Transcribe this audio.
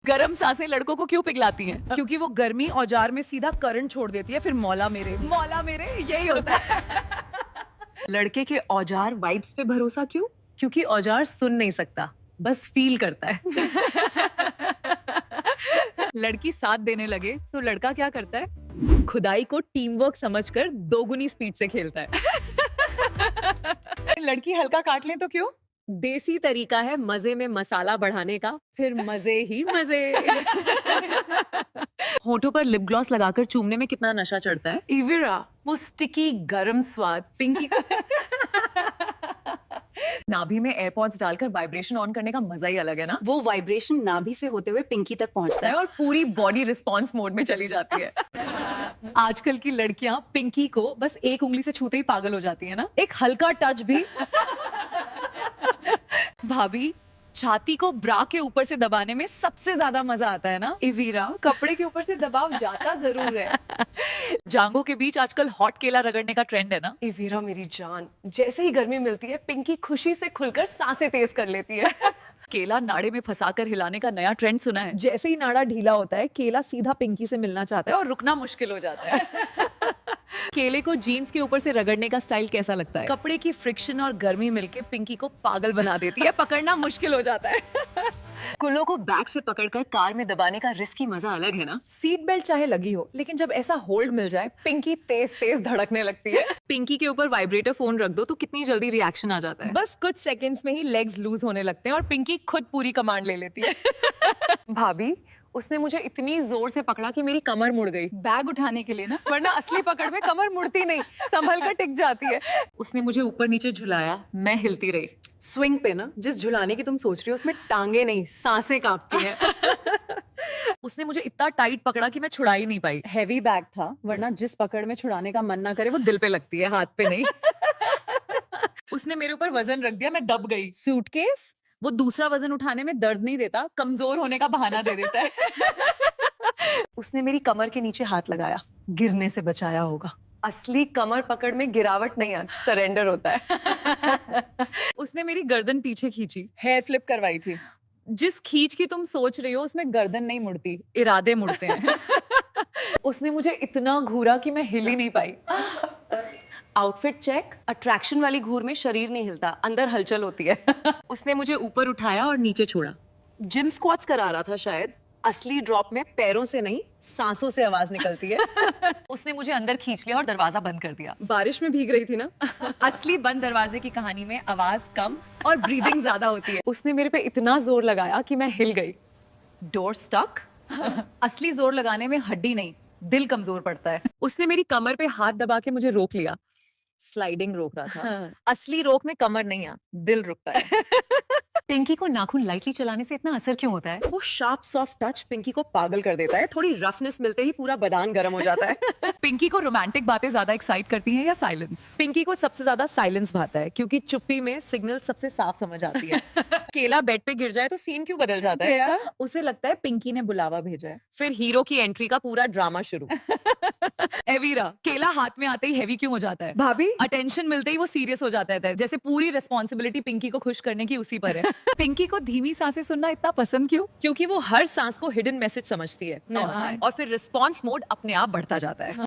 गरम सांसें लड़कों को क्यों पिघलाती हैं? क्योंकि वो गर्मी औजार में सीधा करंट छोड़ देती है, फिर मौला मेरे यही होता है। लड़के के औजार वाइब्स पे भरोसा क्यों? क्योंकि औजार सुन नहीं सकता, बस फील करता है। लड़की साथ देने लगे तो लड़का क्या करता है? खुदाई को टीम वर्क समझकर दोगुनी स्पीड से खेलता है। लड़की हल्का काट ले तो क्यों? देसी तरीका है मजे में मसाला बढ़ाने का, फिर मजे ही मजे। होठों पर लिप ग्लॉस लगाकर चूमने में कितना नशा चढ़ता है? इविरा, वो स्टिकी गरम स्वाद पिंकी नाभि में एयरपॉड्स डालकर वाइब्रेशन ऑन करने का मजा ही अलग है ना। वो वाइब्रेशन नाभि से होते हुए पिंकी तक पहुंचता है और पूरी बॉडी रिस्पॉन्स मोड में चली जाती है। आजकल की लड़कियां पिंकी को बस एक उंगली से छूते ही पागल हो जाती है ना। एक हल्का टच भी। भाभी, छाती को ब्रा के ऊपर से दबाने में सबसे ज्यादा मजा आता है ना। इविरा, कपड़े के ऊपर से दबाव जाता जरूर है। जांघों के बीच आजकल हॉट केला रगड़ने का ट्रेंड है ना। इविरा मेरी जान, जैसे ही गर्मी मिलती है पिंकी खुशी से खुलकर सांसें तेज कर लेती है। केला नाड़े में फंसाकर हिलाने का नया ट्रेंड सुना है। जैसे ही नाड़ा ढीला होता है केला सीधा पिंकी से मिलना चाहता है और रुकना मुश्किल हो जाता है। केले को जीन्स के ऊपर से रगड़ने का स्टाइल कैसा लगता है? कपड़े की फ्रिक्शन और गर्मी मिलके पिंकी को पागल बना देती है, पकड़ना मुश्किल हो जाता है। कुल्लों को बैक से पकड़कर कार में दबाने का रिस्की मजा अलग है ना। सीट बेल्ट चाहे लगी हो, लेकिन जब ऐसा होल्ड मिल जाए पिंकी तेज तेज धड़कने लगती है। पिंकी के ऊपर वाइब्रेटर फोन रख दो तो कितनी जल्दी रिएक्शन आ जाता है। बस कुछ सेकंड्स में ही लेग्स लूज होने लगते हैं और पिंकी खुद पूरी कमांड ले लेती है। भाभी, उसने मुझे इतनी जोर से पकड़ा कि मेरी कमर मुड़ गई। बैग उठाने के लिए ना। वरना असली पकड़ में कमर मुड़ती नहीं, संभल कर टिक जाती है। उसने मुझे ऊपर नीचे झुलाया, मैं हिलती रही। स्विंग पे ना, जिस झुलाने की तुम सोच रही हो उसमें टांगे नहीं सांसें कांपती हैं। उसने मुझे इतना टाइट पकड़ा कि मैं छुड़ा ही नहीं पाई। हैवी बैग था, वरना जिस पकड़ में छुड़ाने का मन ना करे वो दिल पे लगती है, हाथ पे नहीं। उसने मेरे ऊपर वजन रख दिया, मैं दब गई। सूटकेस, वो दूसरा वजन उठाने में दर्द नहीं देता, कमजोर होने का बहाना दे देता है। उसने मेरी कमर के नीचे हाथ लगाया, गिरने से बचाया होगा। असली कमर पकड़ में गिरावट नहीं आती, सरेंडर होता है। उसने मेरी गर्दन पीछे खींची, हेयर फ्लिप करवाई थी। जिस खींच की तुम सोच रही हो उसमें गर्दन नहीं मुड़ती, इरादे मुड़ते हैं। उसने मुझे इतना घूरा कि मैं हिल ही नहीं पाई। आउटफिट चेक, अट्रैक्शन वाली घूर में शरीर नहीं हिलता, अंदर हलचल होती है। उसने मुझे ऊपर उठाया और नीचे छोड़ा। जिम स्क्वाट्स करा रहा था शायद। असली ड्रॉप में पैरों से नहीं सांसों से आवाज निकलती है। उसने मुझे अंदर खींच लिया और दरवाजा बंद कर दिया। बारिश में भीग रही थी ना। असली बंद दरवाजे की कहानी में आवाज कम और ब्रीदिंग ज्यादा होती है। उसने मेरे पे इतना जोर लगाया कि मैं हिल गई। Door stuck. असली जोर लगाने में हड्डी नहीं, दिल कमजोर पड़ता है। उसने मेरी कमर पे हाथ दबा के मुझे रोक लिया। स्लाइडिंग रोक रहा था। हाँ। असली रोक में कमर नहीं आ, दिल रुकता है। पिंकी को नाखून लाइटली चलाने से इतना असर क्यों होता है? वो शार्प सॉफ्ट टच पिंकी को पागल कर देता है। थोड़ी रफनेस मिलते ही पूरा बदान गर्म हो जाता है। पिंकी को रोमांटिक बातें ज्यादा एक्साइट करती हैं या साइलेंस? पिंकी को सबसे ज्यादा साइलेंस भाता है, क्योंकि चुप्पी में सिग्नल सबसे साफ समझ आती है। केला बेड पे गिर जाए तो सीन क्यों बदल जाता है यार? उसे लगता है पिंकी ने बुलावा भेजा है। फिर हीरो की एंट्री का पूरा ड्रामा शुरू। एवीरा, केला हाथ में आते ही हैवी क्यों हो जाता है? भाभी, अटेंशन मिलते ही वो सीरियस हो जाता है, जैसे पूरी रिस्पॉन्सिबिलिटी पिंकी को खुश करने की उसी पर है। पिंकी को धीमी सांसें सुनना इतना पसंद क्यों? क्योंकि वो हर सांस को हिडन मैसेज समझती है। और फिर रिस्पॉन्स मोड अपने आप बढ़ता जाता है।